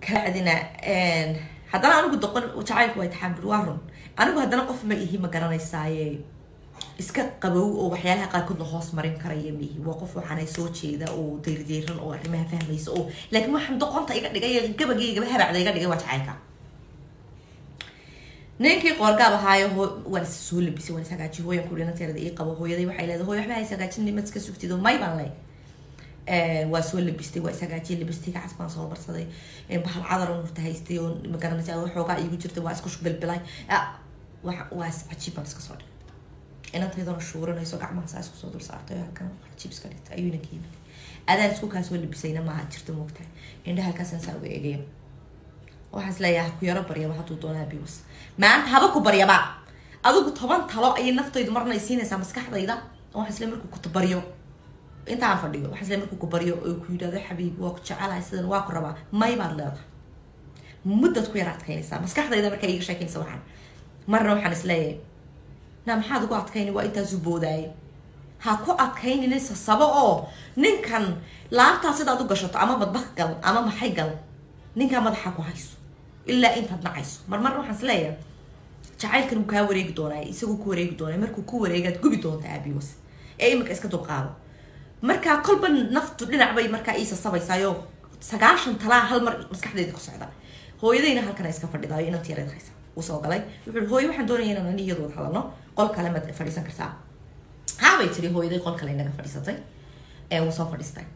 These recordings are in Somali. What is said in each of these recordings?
كعدنا haddana anigu doqon jacaylku way taxamul waarun anigu haddana qof ma ihi ma garanaysaay iska qabow oo waxyaalaha qaarkood la hoos marin karaya mihi waa qof waxaan ay soo jeeda oo deerideeran oo arrimaha fahmayso oo laakiin waxaan doqonta iga dhigay gabagayga habacda iga dhigay waa jacaylka ninkii qoorgaab ahaayo waan soo labisay waan sagaaji hooyan ku dhina teerada ii qabo hooyaday waxay leedahay hooyo waxba ay sagaajin nimad iska sugtido may baan lay waa soo labistay waa sagaaji labistay gacan baan soo barsaday bahal cadar oo horta haystay oo ma garanaysaa waxoogaa igu jirtay waa isku bilbilay waa cajiib baan iska soo dhigay inantaydana shuuranayso gacmaha saa isku soo dul saartay halkan cajiib iska dhigtay ayuuna kiimid adaan isku kaa soo labisayna maaha jirta moogtahay indhaha halkaasaan saa uga eegaya waxaan isleeyahay ku yaro baryaba hadduu doonaa biwas maanta haba ku baryaba adigu 10 talo ayay naftaydu marna siinaysaa maskaxdayda waxaan isle markuu ku tabaryo intaan fadhiyo waxaan isle markuu ku baryo oo ku yiraahdo xabiib waa ku jecelahay sidan waa ku rabaa may baad leedahay muddad ku yaraad kaynaysaa maskaxdayda markay iga sheekaysa waxaan marna waxaan isleeyahay na maxaad ugu adkayni waa intaas u boodaay ha ku adkayninaysa sabo oo ninkan laabtaa sidaad u gashato ama badbaq gal ama maxay gal ninka madaxa ku hayso ilaa intaad nacayso marmar waxaan isleeyahay jacaylkan uu kaa wareegi doonaa isagoo ku wareegi doonaa markuu ku wareegaad gubi doonta aabiwas ee imika iska dulqaado markaa kolba naftu dhinac bay markaa iisa sabaysaayo 9 talaa hal mar maskaxdeeda ku socda hooyadayna halkan iska fadhidaayo inantii yareed haysa uu soo galay wuxuu hooyo waxaan doonayaa inaan aniyadood hadalno qol kale ma fadhiisan kartaa haabay tiri hooyaday qol kale inaga fadhiisatay uu soo fadhiistay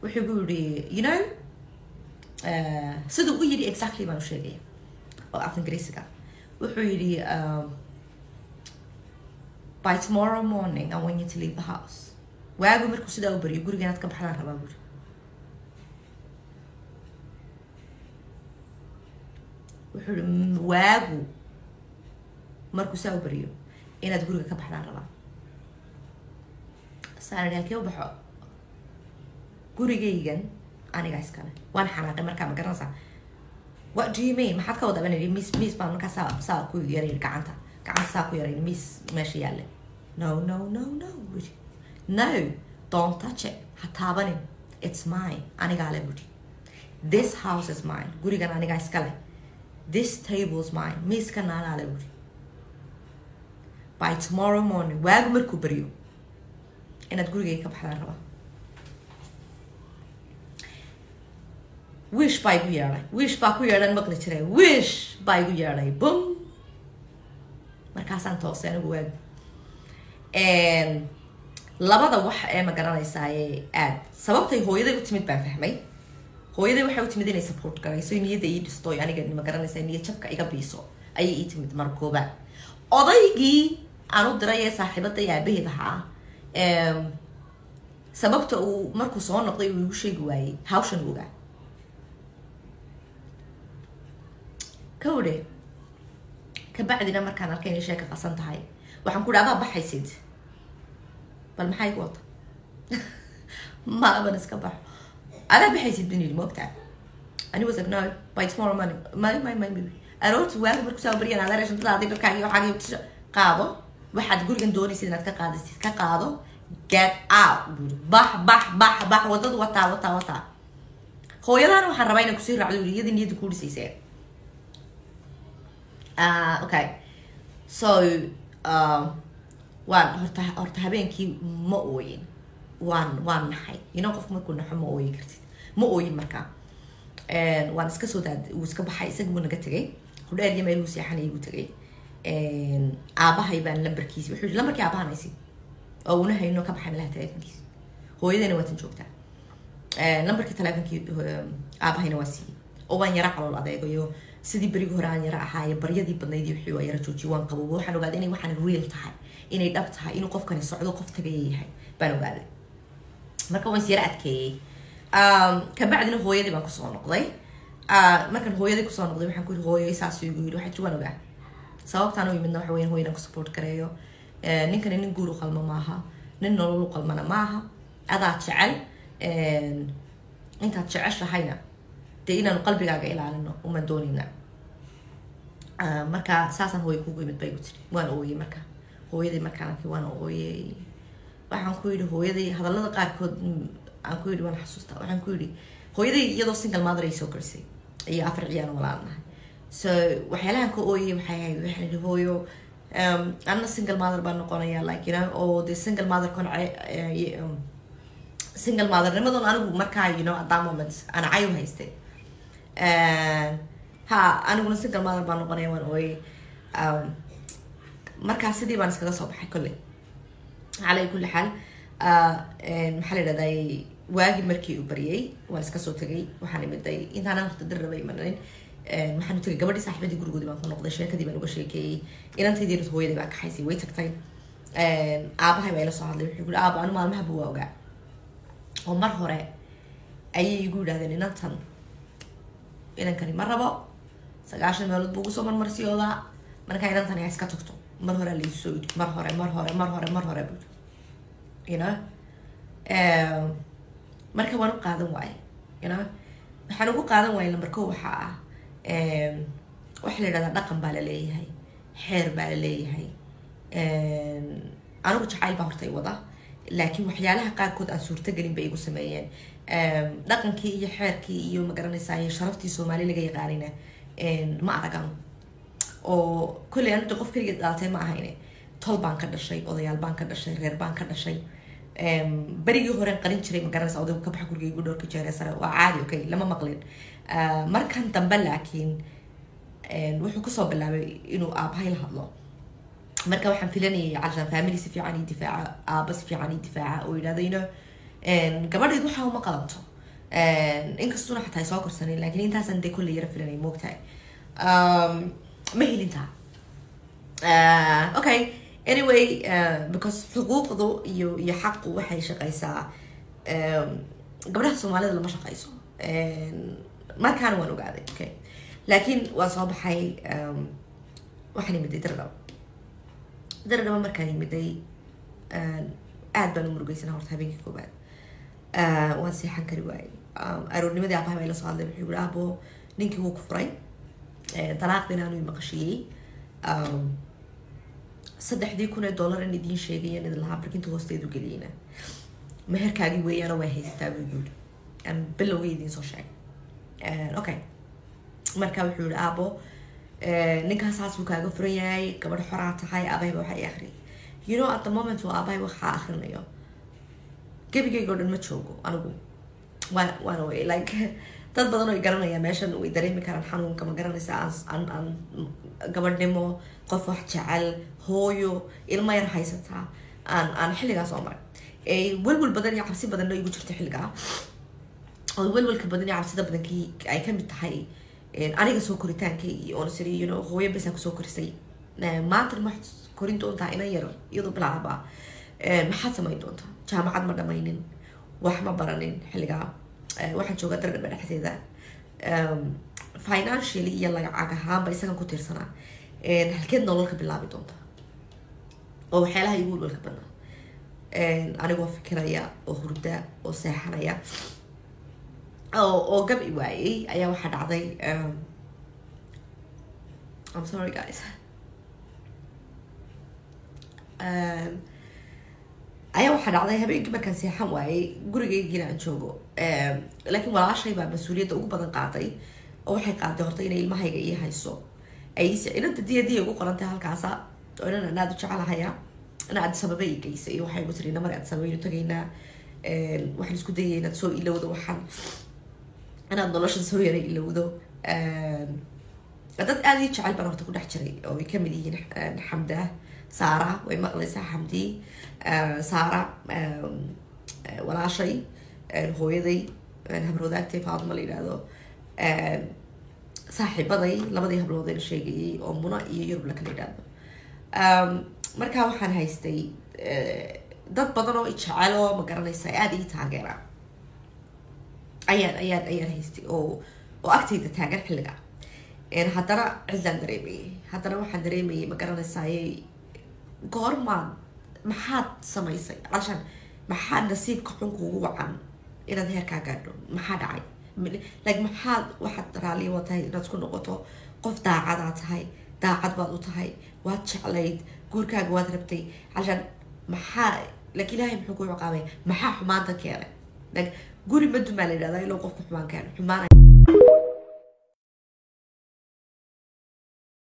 wuxuu ku yiri you know sidoo uu yiri exactly ma sheegay oo af ingiriisiga wuxuu yiri by tomorrow morning I want you to leave the house waagu markuu sidaa u bariyo guriga inaad ka baxdaan rabaa buri wuxuu waagu markuu sidaa u bariyo inaad guriga ka baxdaan rabaa saan halkee u baxo gurigaygan aniga iskale waan xanaaqay markaa ma garanaysaa what do you mean maxaad ka wada banayay miss baan markaa saa ku yaray gacanta saa ku yaray miss meesha yaale no don't touch it ha taabanin it's mine aniga le budi this house is mine gurigan aniga iskale this table is mine miss kana le budi by tomorrow morning waagu markuu bariyo inaad gurigay ka baxdaan rabaa wish baa ku yeedhan maqli jiray wish baa igu yeedhay bum markaasaan toosay anigu waag labada wax ee ma garanaysaa aad sababtay hooyaday u timid baan fahmay hooyaday waxay u timid inay support garayso niyada ii dhisto aniga ma garanaysaa niyad jabka iga biiso ayay ii timid mar koobaad odaygii aan u diray ee saaxiibada aabaheed ahaa sababta uu markuu soo noqday uu igu sheegi waayey hawshan ogaa kawde kabacdina markaan arkay inay sheeka qasan tahay waxaan ku dhaadaa baxaysid bal maxay ku wata ma aban iska baxo adaa baxaysid binid moogtaa ani was like no by tomorrow morning my aroorti waaga markuu saa bariyaan adaa rashantada aday barkaagii waxaagii qaado waxaad gurigan doonaysid inaad ka qaadisid ka qaado get out bax wadadu wataa hooyadana waxaan rabaa inaan kusii raacdo iyadii niyadda ku dhisaysee okay so waan horta habeenkii ma ooyin waan naxay qofku markuu naxo ma ooyi kartid ma ooyin markaa waan iska soo daad uu iska baxay isaga buu naga tegay hudheer iyo meel uu seexanay igu tegay aabahay baan lambarkiisi wuxuu yidhi lambarkii aabahan haysi oo una hayno ka baxay malaha teleefonkiisa hooyadayna waatan joogtaa lambarkii teleefonkii aabahayna waa siiyey oo waan yara calool adeegayo sidii berigi hore aan yara ahaaye baryadii badnaydii wixii waa yara joojiye waan qaboobo waxaan ogaaday inay waxaan real tahay inay dhab tahay inuu qofkani socdo qof tagaya yahay baan ogaaday marka waan is yara adkeeyey kabacdina hooyadii baan kusoo noqday markaan hooyadii kusoo noqday waxaan ku yidhi hooyo saas igu yidhi waxay waan ogaa sababtaan u yimidna waxa weeyaan hooyadan ku support gareeyo ninkani nin guur u qalma maaha nin nolol u qalmana maaha adaa jecel intaad jeceshahayna dee inaanu qalbigaaga ilaalino uma doonayna marka saasaan hooyo kugu yimid bay igu tiri waan ooyey marka hooyadii markaan arkay waan ooyey waxaan ku yidhi hooyadii hadallada qaarkood aan ku yidhi waan xasuustaa waxaan ku yidhi hooyaday iyadoo single mother ay soo korsay iyo 4 ciyaal walaalnahay so waxyaalahan ka ooyay waxay ahayd waxaan hooyo أنا single mother بنقولنا like you know or the single mother كون single mother لما أنا مركا you know at that moment أنا عايو هيستي ها أنا قلنا single mother بنقولنا وان أوي مركا سيدي بنسكت الصبح كله على كل حال محل لدي واجب مركي وبريء ونسكت صوتي وحنا متضايق إنت أنا متدرب بيمنين waxaan tagay gabadhii saaxiibadii gurigoodii baan ku noqday sheekadii baan uga sheekeeyay inantaydii rid hooyadii baa kaxaysay way tagtay aabahay baa ila soo hadlay wuxuu yidhi aaba anu maalmaha buu waa ogaa oo mar hore ayay igu yidhahdeen inankani ma rabo 9 meelood buu ugu soo marmarsiyoodaa markaa inantani ha iska tagto mar hore laisu soo yidhi mar hore buu you know marka waan u qaadan waaye you know waxaan ugu qaadan waayay number 1 waxaa ah waxa la yiraahdaa dhaqan baa la leeyahay xeer baa la leeyahay anigu jacayl baa hortay wada laakiin waxyaalaha qaarkood aan suurta galin bay igu sameeyeen dhaqankii iyo xeerkii iyo ma garanaysaa sharaftii Soomaali laga yaqaanina ma aragan oo kulli anigu qof kaliya dhalatay ma ahayne tol baan ka dhashay odayaal baan ka dhashay reer baan ka dhashay بريجي هورن قرين شري مقارنة سعودي وكبح كل جي يقولوا كجاري سر وعادي أوكي لما مقلين مركان تنبل لكن وحكوا صوب بالله إنه هاي الهضلة مركا وحن فيلاني عشان فاميلي سفي عني دفاع بس في عني دفاع وإلى ذينه قبل يدوحها وما قلمته إنك الصورة حتى يساقر سنين لكن أنت سندي كل يرى فيلاني موقتها ما هي اللي انتهى أوكي anyway because حقوقه يحق وحي شقيسا قبلها الصومالية لما شقيسو ما كانوا وانو قاعدين اوكي لكن وصاب حي وحني مدي درلو مركاني مدي قاعد بانو مرقيسنا هورت هابينكي كوباد وانسي حنكري واي اروني مدي عباها ميلا صالي بحيقول ابو نينكي هو كفرين طلاق دينانو يمقشيي $3,000 إن دين شيء يعني اللي هابرك أنتوا هستيدوا قلينا مهر كاجي ويا أنا وهي ستابل أم بلوي دين صو شيء أوكي مركب حول أبو نكها ساس وكاجو فرياي كبر حرات هاي أبي بوحي آخري you know at the moment هو أبي وحى آخرنا يو كيف يقولون ما تشوفوا أنا بقول وانا وي like dad badan oo garanaya meeshan way dareemi karaan xanuunka ma garanaysaa aan gabadhnimo qof wax jecel hooyo ilmo yar haysataa aan xilligaas oo maray welwel badan iyo cabsi badan oo igu jirtay xilligaa oo welwelka badan iyo cabsida badankii ay ka mid tahay aniga soo koritaankaygi oo nasiri you know hooyo bas ku soo korisay maanta ma korin doontaa ina yar iyadoo bilaaba maxaad samayn doontaa jaamacad ma dhamaynin wax ma baranin xilligaa waxaan joogaa darga dhexdeeda financially iyo lacag ahaanba isagan ku tiirsanaa halkeed nolol ka bilaabi doonta oo waxyaalaha igu walwalka badnaa anigoo fikiraya oo hurda oo seexanaya oo gab i waayay ayaa waxaa dhacday I'm sorry guys ayaa waxaa dhacday habeenkii markaan seexan waayay gurigaygiina aan joogo laakiin walaashay baa mas-uuliyadda ugu badan qaaday oo waxay qaaday horta inay ilmahayga ii hayso inanta diyadii ugu qorantay halkaasa oo inan anaad u jecelahaya ina aad sababa ii geysay iyo waxay ugu tiri namar aad sabaynu tagaynaa waxaan isku dayay inaad soo ilowdo waxaan inaad nolosha soo yara ilowdo dad aad ii jecel baan horta ku dhex jiray oo ay kamid yihiin xamda saara way maqlaysaa xamdi saara walaashay hooyaday habroodaagtay faadma la yidhaahdo saaxiibaday labadii hablood ee sheegayay oo muna iyo yurub la kala yidhaahdo markaa waxaan haystay dad badan oo jecel oo ma garanaysa aad ii taageera ayaan haystay oo agtayda taagan xilliga haddana cidlaan dareemayay haddana waxaan dareemayay ma garanaysaay goormaad maxaad samaysay cashan maxaad nasiibka xun kugu wacan inaad heerkaa gaadho maxaa dhacay like maxaad waxaad raalli wa tahay inaad isku noqoto qof daacadaa tahay daacad baad u tahay waad jeclayd guurkaaga waad rabtay cashan maxaa like ilaahay muxuu ku ciqaabay maxaa xumaanta keenay like guri ma dumaa la yidhahdaa ilaa qofka xumaan keeno xumaan